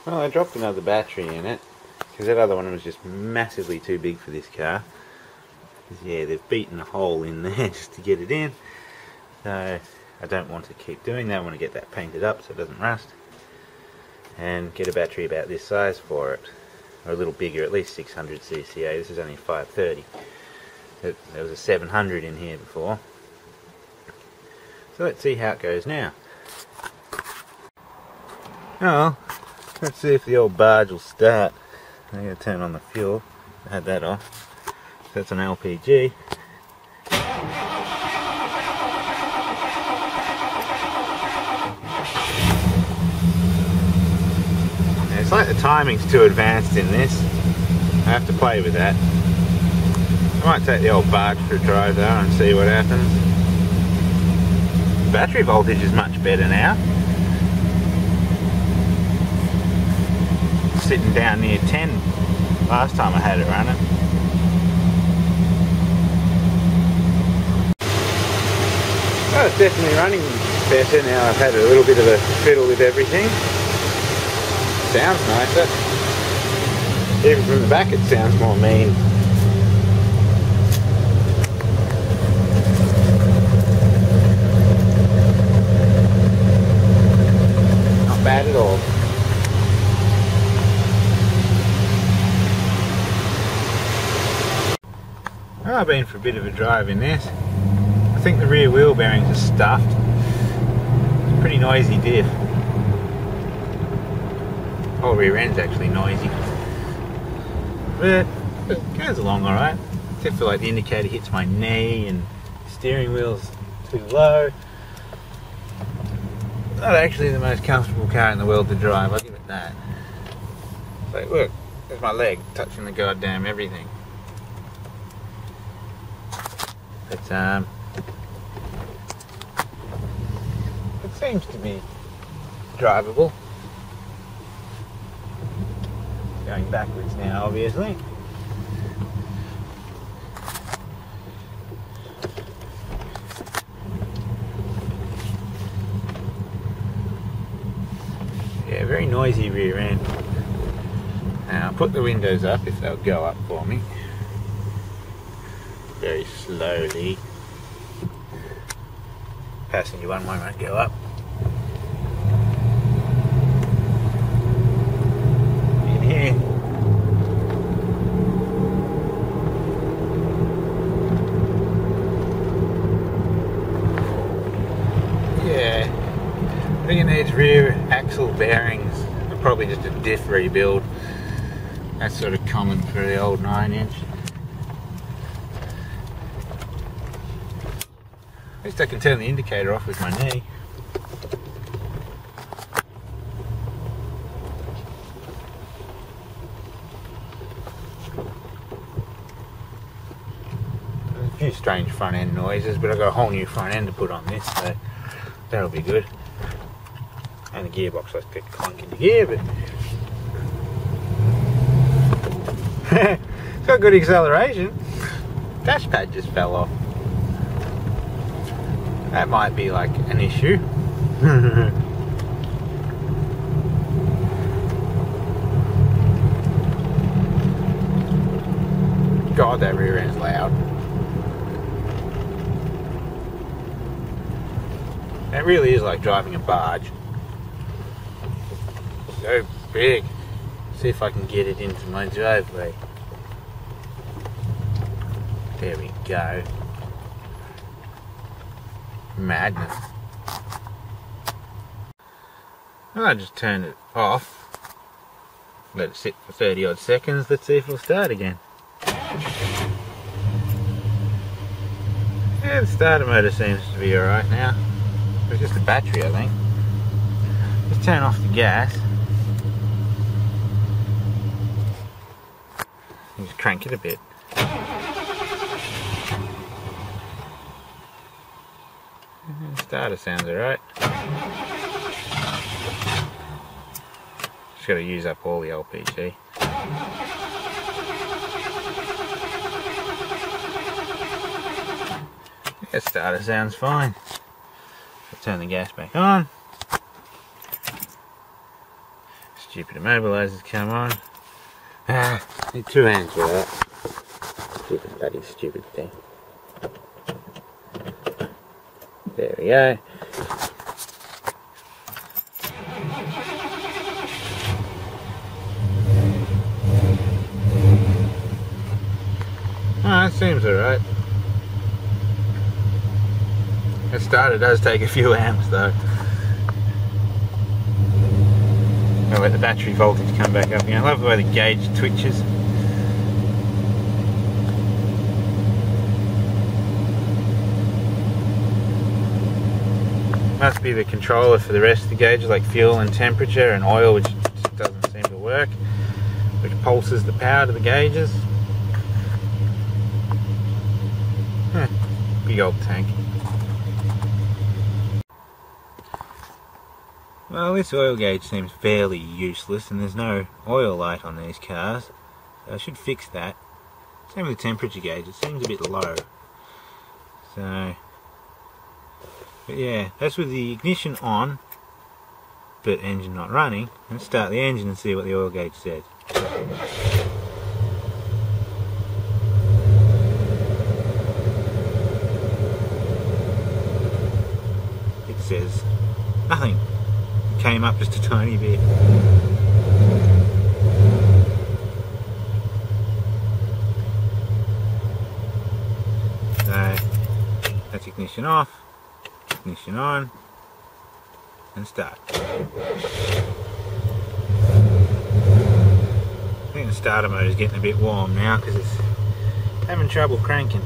Well, I dropped another battery in it because that other one was just massively too big for this car. Yeah, they've beaten a hole in there just to get it in. So I don't want to keep doing that. I want to get that painted up so it doesn't rust. And get a battery about this size for it. Or a little bigger, at least 600 cca. This is only 530. There was a 700 in here before. So let's see how it goes now. Oh, let's see if the old barge will start. I'm going to turn on the fuel. I had that off. So that's an LPG. And it's like the timing's too advanced in this. I have to play with that. I might take the old barge for a drive though and see what happens. The battery voltage is much better now. Sitting down near 10 last time I had it running. Well, it's definitely running better now. I've had a little bit of a fiddle with everything. Sounds nicer. Even from the back it sounds more mean. Not bad at all. Well, I've been for a bit of a drive in this. I think the rear wheel bearings are stuffed. It's a pretty noisy diff. Whole rear end's actually noisy. But it goes along alright. Except for like the indicator hits my knee and the steering wheel's too low. Not actually the most comfortable car in the world to drive, I'll give it that. Like look, there's my leg touching the goddamn everything. But it seems to be drivable. Going backwards now, obviously. Yeah, very noisy rear end. Now I'll put the windows up if they'll go up for me. Very slowly. Passenger one won't go up. In here. Yeah. I think it needs rear axle bearings. And probably just a diff rebuild. That's sort of common for the old 9-inch. At least I can turn the indicator off with my knee. There's a few strange front end noises, but I've got a whole new front end to put on this, so that'll be good. And the gearbox likes to get clunk into gear, but it's got good acceleration. Dashpad just fell off. That might be like an issue. God, that rear end's loud. It really is like driving a barge. So big. See if I can get it into my driveway. There we go. Madness. I just turned it off. Let it sit for 30 odd seconds. Let's see if it'll start again. Yeah, the starter motor seems to be alright now. It's just the battery, I think. Just turn off the gas. Just crank it a bit. Starter sounds alright. Just got to use up all the LPG. Yeah, starter sounds fine. I'll turn the gas back on. Stupid immobilizers come on. Need 2 hands for that. Stupid bloody stupid thing. There we go. That seems alright. At start it does take a few amps though. I'll let the battery voltage come back up again. I love the way the gauge twitches. Must be the controller for the rest of the gauges, like fuel and temperature and oil, which just doesn't seem to work, which pulses the power to the gauges. Big old tank. Well, this oil gauge seems fairly useless and there's no oil light on these cars, so I should fix that. Same with the temperature gauge, it seems a bit low. So, but yeah, that's with the ignition on but engine not running. Let's start the engine and see what the oil gauge says. It says nothing. It came up just a tiny bit. So that's ignition off, ignition on, and start. I think the starter motor is getting a bit warm now because it's having trouble cranking.